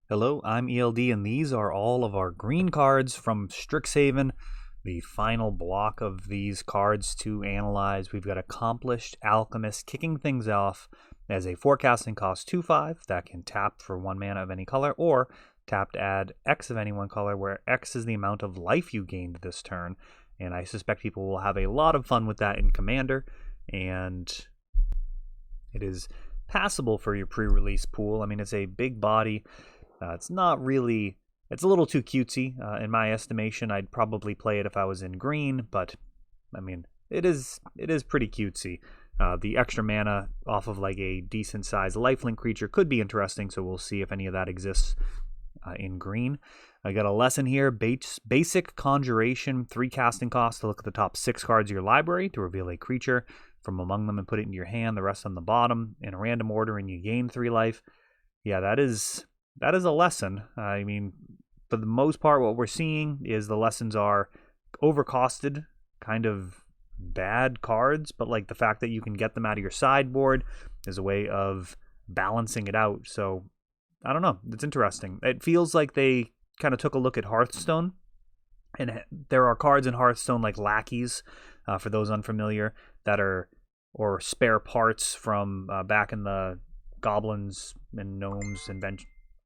Hello, I'm ELD, and these are all of our green cards from Strixhaven. The final block of these cards to analyze. We've got Accomplished Alchemist kicking things off as a forecasting cost 2/5 that can tap for 1 mana of any color, or tap to add X of any one color, where X is the amount of life you gained this turn. And I suspect people will have a lot of fun with that in Commander, and it is passable for your pre-release pool. I mean, it's a big body. It's not really, it's a little too cutesy in my estimation. I'd probably play it if I was in green, but I mean, it is pretty cutesy. The extra mana off of like a decent sized lifelink creature could be interesting, so we'll see if any of that exists in green. I got a lesson here: basic conjuration, 3 casting costs to look at the top 6 cards of your library to reveal a creature from among them and put it into your hand, the rest on the bottom in a random order, and you gain 3 life. Yeah, that is a lesson. I mean, for the most part, what we're seeing is the lessons are overcosted, kind of bad cards, but like the fact that you can get them out of your sideboard is a way of balancing it out. So I don't know. It's interesting. It feels like they kind of took a look at Hearthstone, and there are cards in Hearthstone like lackeys, for those unfamiliar, that are, or spare parts from back in the goblins and gnomes and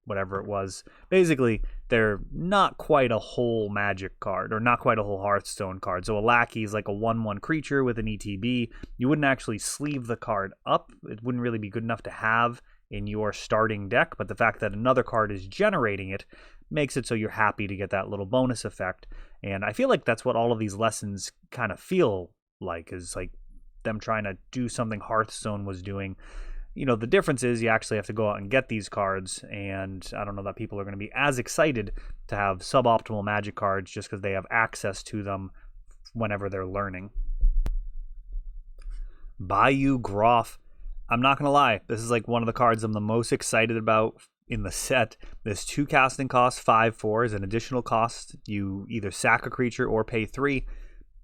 whatever it was. Basically, they're not quite a whole magic card, or not quite a whole Hearthstone card. So a lackey is like a 1/1 creature with an ETB. You wouldn't actually sleeve the card up. It wouldn't really be good enough to have in your starting deck, but the fact that another card is generating it makes it so you're happy to get that little bonus effect. And I feel like that's what all of these lessons kind of feel like, is like them trying to do something Hearthstone was doing. You know, the difference is you actually have to go out and get these cards, and I don't know that people are going to be as excited to have suboptimal magic cards just because they have access to them whenever they're learning. Bayou Groff. I'm not going to lie, this is like one of the cards I'm the most excited about in the set. This 2 casting cost, 5/4 is an additional cost. You either sack a creature or pay 3.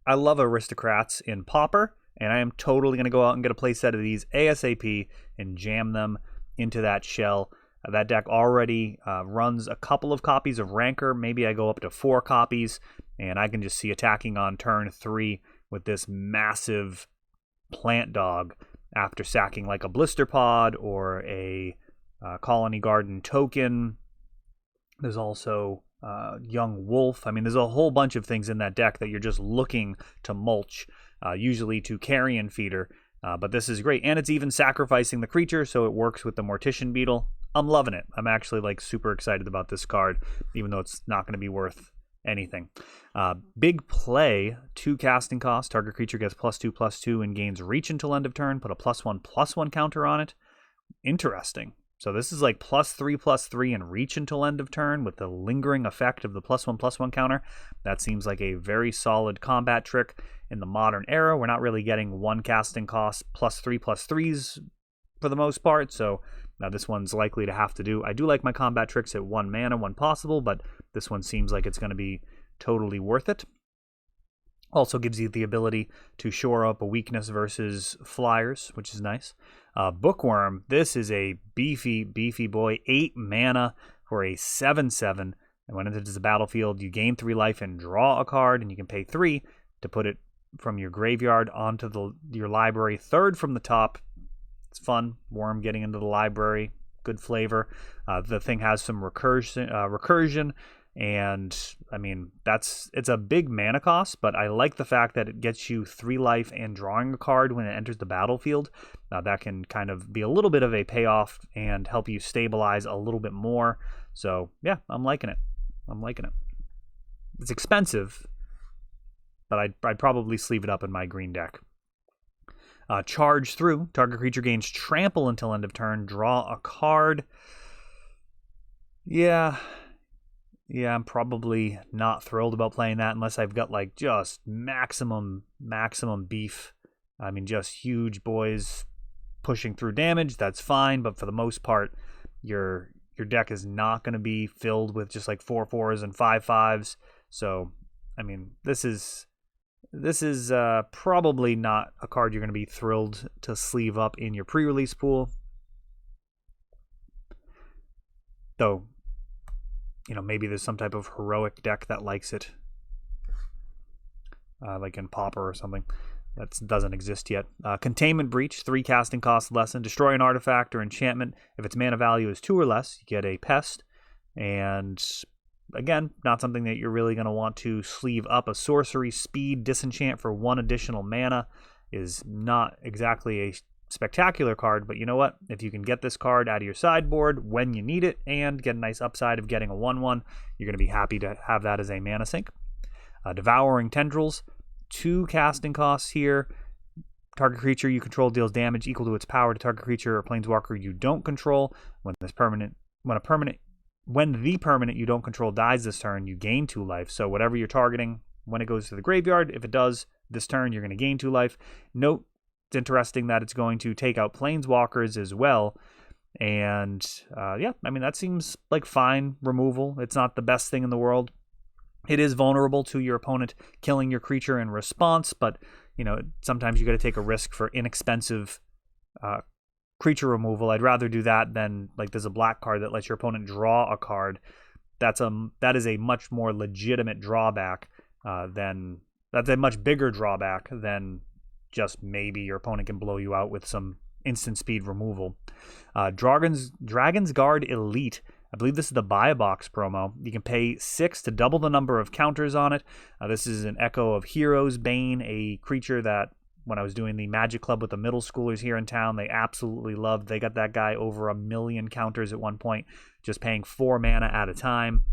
I love Aristocrats in Pauper, and I am totally going to go out and get a playset of these ASAP and jam them into that shell. That deck already runs a couple of copies of Rancor. Maybe I go up to 4 copies, and I can just see attacking on turn 3 with this massive plant dog after sacking like a Blister Pod or a Colony Garden token. There's also Young Wolf. I mean, there's a whole bunch of things in that deck that you're just looking to mulch, usually to Carrion Feeder. But this is great, and it's even sacrificing the creature, so it works with the Mortician Beetle. I'm loving it. I'm actually like super excited about this card, even though it's not going to be worth anything. Big Play, 2 casting cost. Target creature gets +2/+2 and gains reach until end of turn. Put a +1/+1 counter on it. Interesting. So this is like +3/+3 and reach until end of turn with the lingering effect of the +1/+1 counter. That seems like a very solid combat trick in the modern era. We're not really getting 1 casting cost +3/+3s for the most part, so now this one's likely to have to do. I do like my combat tricks at 1 mana when possible, but this one seems like it's going to be totally worth it. Also gives you the ability to shore up a weakness versus flyers, which is nice. Bookworm, this is a beefy boy. 8 mana for a 7/7. And when it enters the battlefield, you gain 3 life and draw a card, and you can pay 3 to put it from your graveyard onto your library, 3rd from the top. It's fun. Worm getting into the library, good flavor. The thing has some recursion, and I mean, it's a big mana cost, but I like the fact that it gets you 3 life and drawing a card when it enters the battlefield. That can kind of be a little bit of a payoff and help you stabilize a little bit more. So yeah, I'm liking it. It's expensive, but I'd probably sleeve it up in my green deck. Charge Through. Target creature gains trample until end of turn. Draw a card. Yeah, I'm probably not thrilled about playing that unless I've got like just maximum beef. I mean, just huge boys pushing through damage. That's fine, but for the most part, your deck is not going to be filled with just like 4/4s and 5/5s. So, I mean, this is probably not a card you're going to be thrilled to sleeve up in your pre-release pool. Though maybe there's some type of heroic deck that likes it, like in Pauper or something. That doesn't exist yet. Containment Breach, 3 casting cost lesson. Destroy an artifact or enchantment. If its mana value is 2 or less, you get a pest. And again, not something that you're really going to want to sleeve up. A sorcery speed disenchant for 1 additional mana is not exactly a spectacular card, but you know what? If you can get this card out of your sideboard when you need it and get a nice upside of getting a 1/1, you're going to be happy to have that as a mana sink. Devouring Tendrils, 2 casting costs here. Target creature you control deals damage equal to its power to target creature or planeswalker you don't control. When the permanent you don't control dies this turn, you gain 2 life. So whatever you're targeting, when it goes to the graveyard, if it does this turn, you're going to gain 2 life. Note, it's interesting that it's going to take out planeswalkers as well. And yeah, I mean, that seems like fine removal. It's not the best thing in the world. It is vulnerable to your opponent killing your creature in response, but sometimes you got to take a risk for inexpensive creature removal. I'd rather do that than, like, there's a black card that lets your opponent draw a card. That is a much more legitimate drawback that's a much bigger drawback than just maybe your opponent can blow you out with some instant speed removal. Dragon's Guard Elite. I believe this is the buy a box promo. You can pay 6 to double the number of counters on it. This is an echo of Hero's Bane, a creature that when I was doing the Magic Club with the middle schoolers here in town, they absolutely loved. They got that guy over 1 million counters at one point, just paying 4 mana at a time.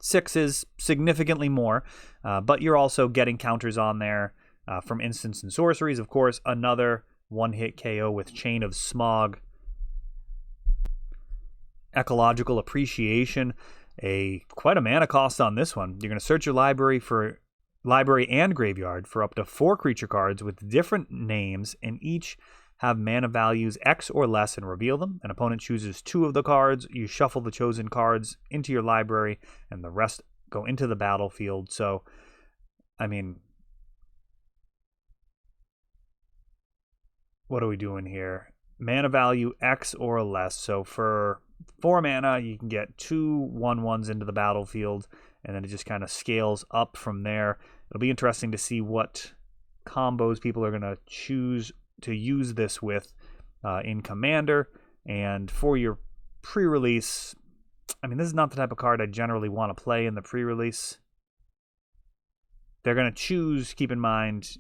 6 is significantly more, but you're also getting counters on there from instants and sorceries. Of course, another one-hit KO with Chain of Smog. Ecological Appreciation, quite a mana cost on this one. You're going to search your library and graveyard for up to 4 creature cards with different names, and each have mana values X or less, and reveal them. An opponent chooses 2 of the cards. You shuffle the chosen cards into your library, and the rest go into the battlefield. So, I mean, what are we doing here? Mana value X or less. So for 4 mana, you can get 2 1/1s into the battlefield, and then it just kind of scales up from there. It'll be interesting to see what combos people are going to choose to use this with in Commander. And for your pre-release, I mean, this is not the type of card I generally want to play in the pre-release. They're going to choose, keep in mind,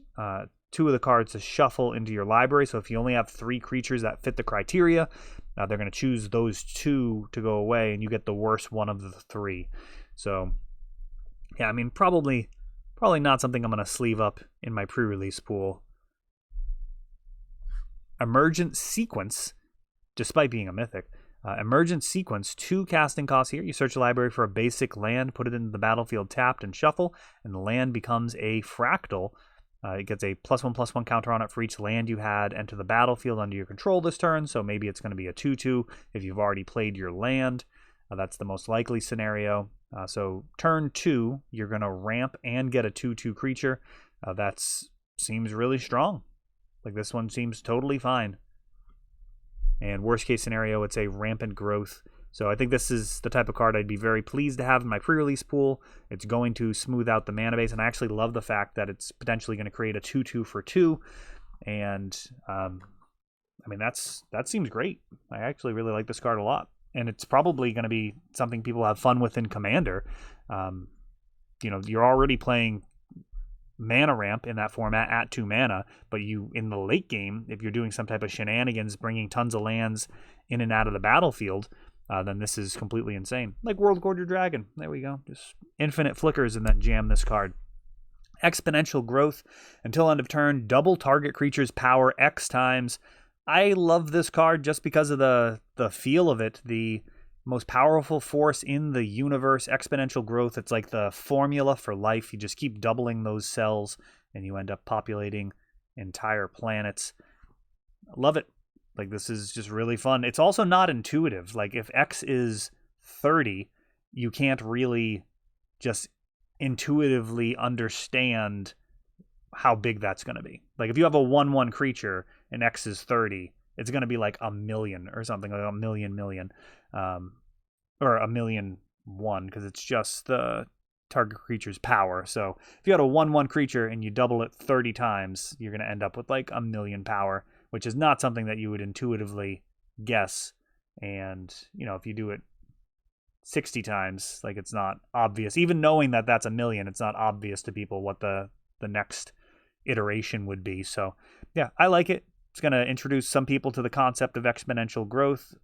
2 of the cards to shuffle into your library. So if you only have 3 creatures that fit the criteria, they're going to choose those 2 to go away, and you get the worst one of the 3. So, yeah, I mean, probably not something I'm going to sleeve up in my pre-release pool. Emergent Sequence, despite being a mythic. Emergent Sequence, 2 casting costs here. You search the library for a basic land, put it into the battlefield tapped, and shuffle, and the land becomes a fractal. It gets a +1/+1 counter on it for each land you had enter the battlefield under your control this turn, so maybe it's going to be a 2/2 if you've already played your land. That's the most likely scenario. So turn 2, you're going to ramp and get a 2/2 creature. That seems really strong. Like, this one seems totally fine. And worst case scenario, it's a rampant growth. So I think this is the type of card I'd be very pleased to have in my pre-release pool. It's going to smooth out the mana base, and I actually love the fact that it's potentially going to create a 2/2 for 2. And I mean, that seems great. I actually really like this card a lot, and it's probably going to be something people have fun with in Commander. You're already playing mana ramp in that format at 2 mana, but you, in the late game, if you're doing some type of shenanigans, bringing tons of lands in and out of the battlefield, then this is completely insane. Like World Gorger Dragon. There we go. Just infinite flickers and then jam this card. Exponential Growth. Until end of turn, double target creature's power X times. I love this card just because of the feel of it. The most powerful force in the universe, exponential growth. It's like the formula for life. You just keep doubling those cells and you end up populating entire planets. Love it. Like, this is just really fun. It's also not intuitive. Like, if X is 30, you can't really just intuitively understand how big that's going to be. Like, if you have a 1/1 creature and X is 30, it's going to be like a million or something, like a million, or a million 1 because it's just the target creature's power. So if you had a 1/1 creature and you double it 30 times, you're going to end up with like 1,000,000 power, which is not something that you would intuitively guess. And, you know, if you do it 60 times, like it's not obvious. Even knowing that that's 1,000,000, it's not obvious to people what the next iteration would be. So yeah, I like it. It's going to introduce some people to the concept of exponential growth.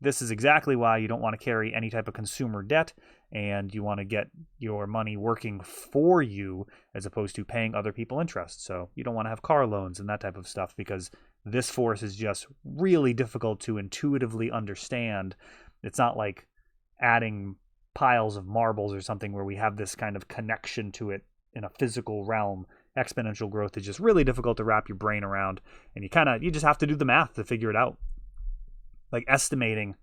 This is exactly why you don't want to carry any type of consumer debt, and you want to get your money working for you as opposed to paying other people interest. So you don't want to have car loans and that type of stuff, because this force is just really difficult to intuitively understand. It's not like adding piles of marbles or something where we have this kind of connection to it in a physical realm. Exponential growth is just really difficult to wrap your brain around, and you just have to do the math to figure it out. Like estimating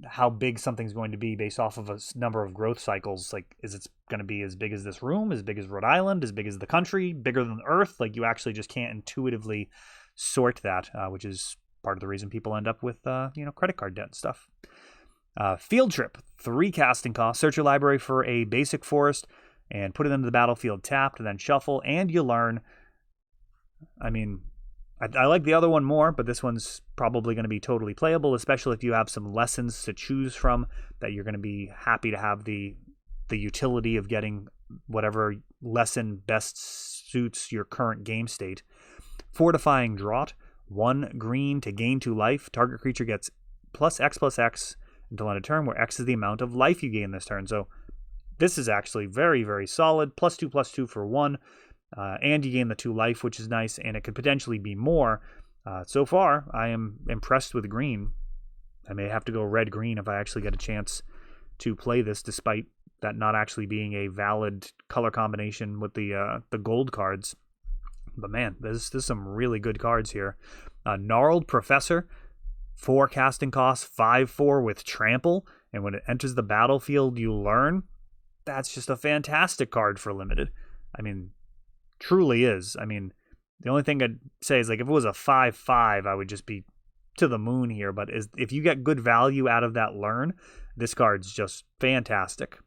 how big something's going to be based off of a number of growth cycles. Like, is it going to be as big as this room, as big as Rhode Island, as big as the country, bigger than Earth? Like, you actually just can't intuitively sort that, which is part of the reason people end up with, credit card debt and stuff. Field Trip, 3 casting costs. Search your library for a basic forest and put it into the battlefield tapped, then shuffle, and you learn. I mean, I like the other one more, but this one's probably going to be totally playable, especially if you have some lessons to choose from that you're going to be happy to have the utility of getting whatever lesson best suits your current game state. Fortifying Draught, 1 green to gain 2 life. Target creature gets +X/+X until end of turn, where X is the amount of life you gain this turn. So this is actually very, very solid. +2/+2 for 1. And you gain the 2 life, which is nice, and it could potentially be more. So far, I am impressed with green. I may have to go red-green if I actually get a chance to play this, despite that not actually being a valid color combination with the gold cards. But man, there's some really good cards here. Gnarled Professor, 4 casting costs, 5/4 with Trample, and when it enters the battlefield, you learn. That's just a fantastic card for limited. I mean, truly is. I mean, the only thing I'd say is, like, if it was a 5/5, I would just be to the moon here. But if you get good value out of that learn, this card's just fantastic.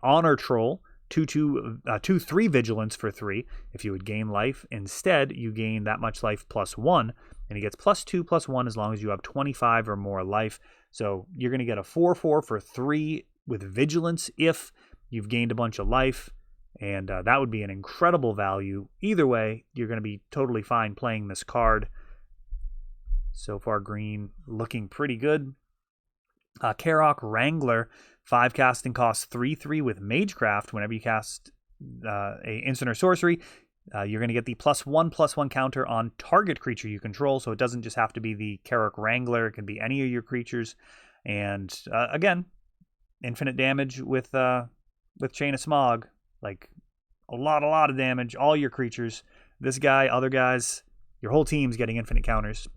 Honor Troll, 2/3 vigilance for 3. If you would gain life, instead you gain that much life +1, and he gets +2/+1 as long as you have 25 or more life. So you're going to get a 4/4 for 3 with vigilance if you've gained a bunch of life. And that would be an incredible value. Either way, you're going to be totally fine playing this card. So far, green looking pretty good. Karok Wrangler, 5 casting costs, 3/3 with Magecraft. Whenever you cast a instant or sorcery, you're going to get the +1/+1 counter on target creature you control. So it doesn't just have to be the Karok Wrangler. It can be any of your creatures. And again, infinite damage with Chain of Smog. Like, a lot of damage. All your creatures. This guy, other guys, your whole team's getting infinite counters.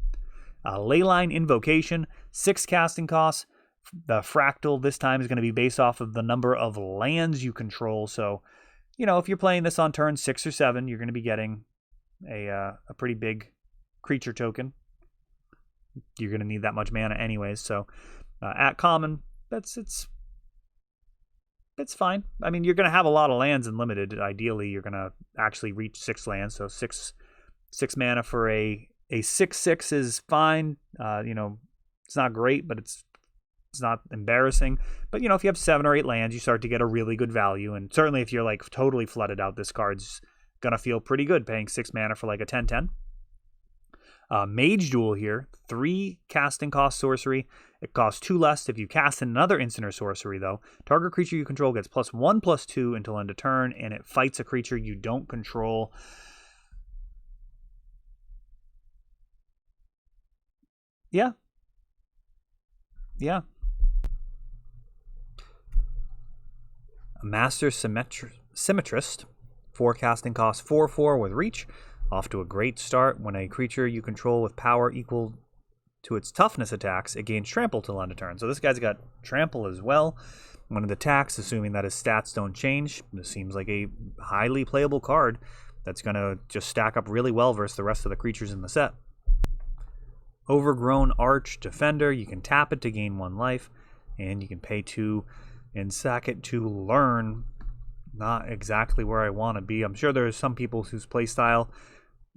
Leyline Invocation, 6 casting costs. The fractal this time is going to be based off of the number of lands you control. So, you know, if you're playing this on turn 6 or 7, you're going to be getting a pretty big creature token. You're going to need that much mana anyways. So, at common, it's fine. I mean, you're going to have a lot of lands in limited. Ideally, you're going to actually reach 6 lands. So 6 mana for a 6/6 is fine. It's not great, but it's not embarrassing. But, if you have 7 or 8 lands, you start to get a really good value. And certainly if you're like totally flooded out, this card's going to feel pretty good paying 6 mana for like a 10/10. Mage Duel here, 3 casting cost sorcery. It costs 2 less if you cast another instant or sorcery, though. Target creature you control gets +1/+2 until end of turn, and it fights a creature you don't control. Yeah. A Master Symmetrist, 4 casting costs, 4/4 with reach. Off to a great start. When a creature you control with power equal to its toughness attacks, it gains trample till end of turn. So this guy's got trample as well. When it attacks, assuming that his stats don't change, this seems like a highly playable card that's going to just stack up really well versus the rest of the creatures in the set. Overgrown Arch Defender, you can tap it to gain 1 life. and you can pay 2 and sack it to learn. Not exactly where I want to be. I'm sure there's some people whose playstyle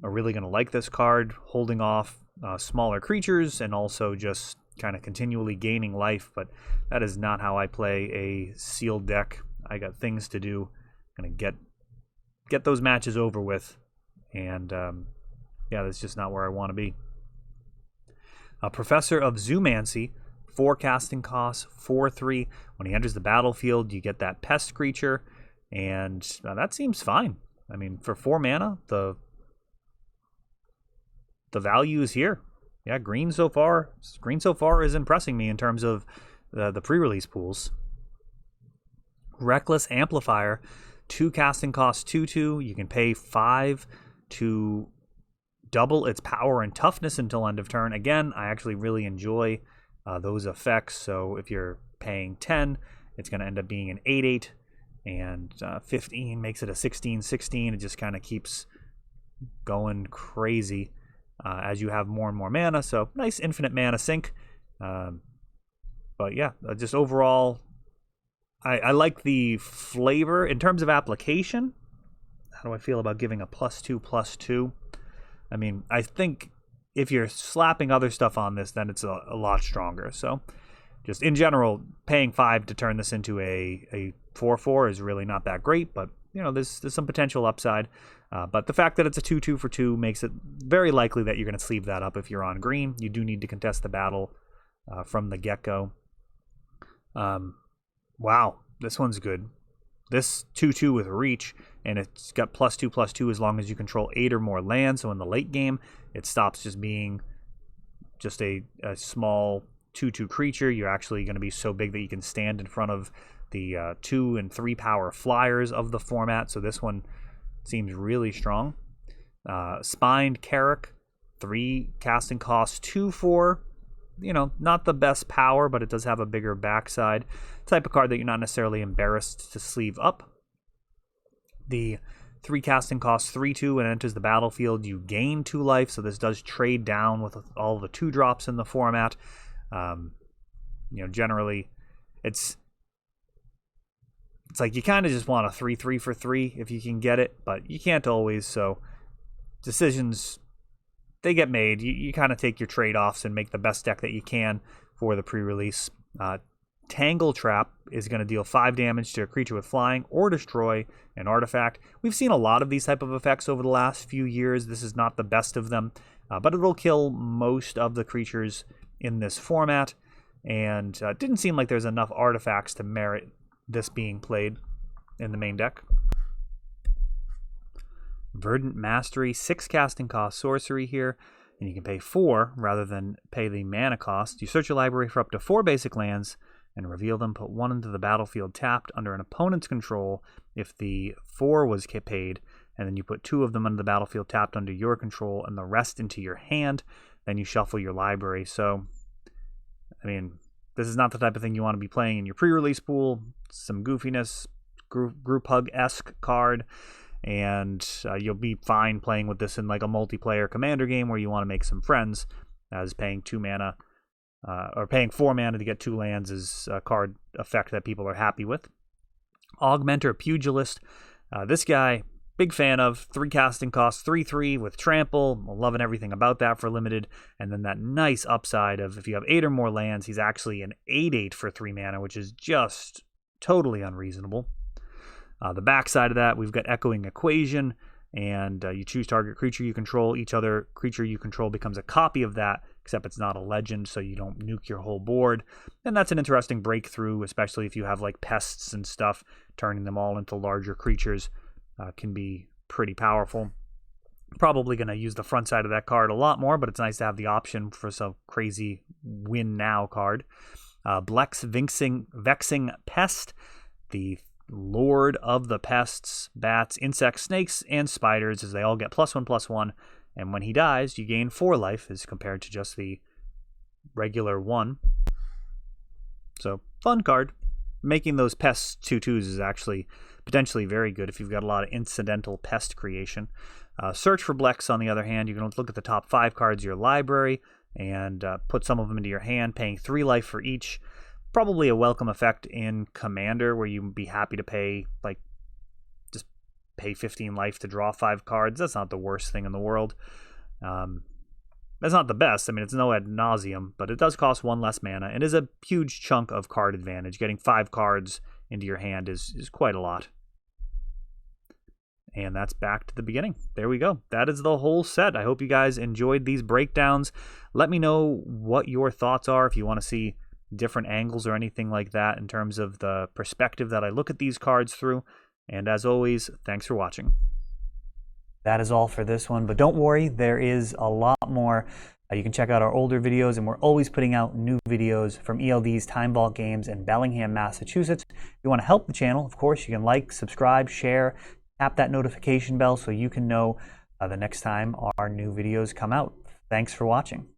are really going to like this card, holding off smaller creatures and also just kind of continually gaining life, but that is not how I play a sealed deck. I got things to do. I'm going to get those matches over with, and yeah, that's just not where I want to be. Professor of Zoomancy, 4 casting costs, 4/3. When he enters the battlefield, you get that pest creature, and that seems fine. I mean, for 4 mana, the value is here. Yeah, green so far is impressing me in terms of the pre-release pools. Reckless Amplifier, 2 casting costs, 2/2. You can pay 5 to double its power and toughness until end of turn. Again, I actually really enjoy those effects. So if you're paying 10, it's going to end up being an 8/8, and 15 makes it a 16/16. It just kind of keeps going crazy as you have more and more mana. So nice infinite mana sink. But yeah, just overall, I like the flavor. In terms of application, how do I feel about giving a +2/+2? I mean, I think if you're slapping other stuff on this, then it's a lot stronger. So just in general, paying 5 to turn this into a 4/4 is really not that great, but you know, there's some potential upside. But the fact that it's a 2/2 for 2 makes it very likely that you're going to sleeve that up if you're on green. You do need to contest the battle from the get-go. Wow, this one's good. This 2/2 with reach, and it's got +2/+2 as long as you control 8 or more lands. So in the late game, it stops just being just a small 2/2 creature. You're actually going to be so big that you can stand in front of the 2 and 3 power flyers of the format. So this one seems really strong. Spined Carrick, 3 casting costs, 2/4. You know, not the best power, but it does have a bigger backside. Type of card that you're not necessarily embarrassed to sleeve up. The 3 casting costs, 3/2, and enters the battlefield. You gain 2 life, so this does trade down with all the 2-drops in the format. You know, generally, it's like you kind of just want a 3/3 for 3 if you can get it, but you can't always, so decisions, they get made. You kind of take your trade-offs and make the best deck that you can for the pre-release. Tangle Trap is going to deal 5 damage to a creature with flying or destroy an artifact. We've seen a lot of these type of effects over the last few years. This is not the best of them, but it will kill most of the creatures in this format, and it didn't seem like there's enough artifacts to merit this being played in the main deck. Verdant Mastery, 6 casting cost sorcery here, and you can pay 4 rather than pay the mana cost. You search your library for up to 4 basic lands and reveal them. Put 1 into the battlefield tapped under an opponent's control if the 4 was paid, and then you put 2 of them into the battlefield tapped under your control and the rest into your hand. Then you shuffle your library. So, I mean, this is not the type of thing you want to be playing in your pre-release pool. Some goofiness, group hug-esque card, and you'll be fine playing with this in like a multiplayer commander game where you want to make some friends, as paying 2 mana or paying 4 mana to get 2 lands is a card effect that people are happy with. Augmenter Pugilist, this guy, big fan of. 3 casting costs, 3/3 with trample. I'm loving everything about that for limited. And then that nice upside of if you have 8 or more lands, he's actually an 8/8 for 3 mana, which is just totally unreasonable. The backside of that, we've got Echoing Equation, and you choose target creature you control. Each other creature you control becomes a copy of that, except it's not a legend, so you don't nuke your whole board. And that's an interesting breakthrough, especially if you have like pests and stuff. Turning them all into larger creatures can be pretty powerful. Probably going to use the front side of that card a lot more, but it's nice to have the option for some crazy win now card. Blex Vexing Pest, the Lord of the Pests, bats, insects, snakes, and spiders, as they all get +1/+1, and when he dies, you gain 4 life as compared to just the regular 1. So, fun card. Making those pests 2/2s is actually potentially very good if you've got a lot of incidental pest creation. Search for Blex, on the other hand, you can look at the top 5 cards of your library and put some of them into your hand, paying 3 life for each. probably a welcome effect in Commander, where you'd be happy to pay, like, just pay 15 life to draw 5 cards. That's not the worst thing in the world. That's not the best. I mean, it's no ad nauseum, but it does cost 1 less mana and is a huge chunk of card advantage. Getting 5 cards into your hand is quite a lot. And that's back to the beginning. There we go. That is the whole set. I hope you guys enjoyed these breakdowns. Let me know what your thoughts are if you want to see different angles or anything like that in terms of the perspective that I look at these cards through. And as always, thanks for watching. That is all for this one, but don't worry, there is a lot more. You can check out our older videos, and we're always putting out new videos from ELD's Time Vault Games in Bellingham, Massachusetts. If you want to help the channel, of course, you can like, subscribe, share, tap that notification bell so you can know the next time our new videos come out. Thanks for watching.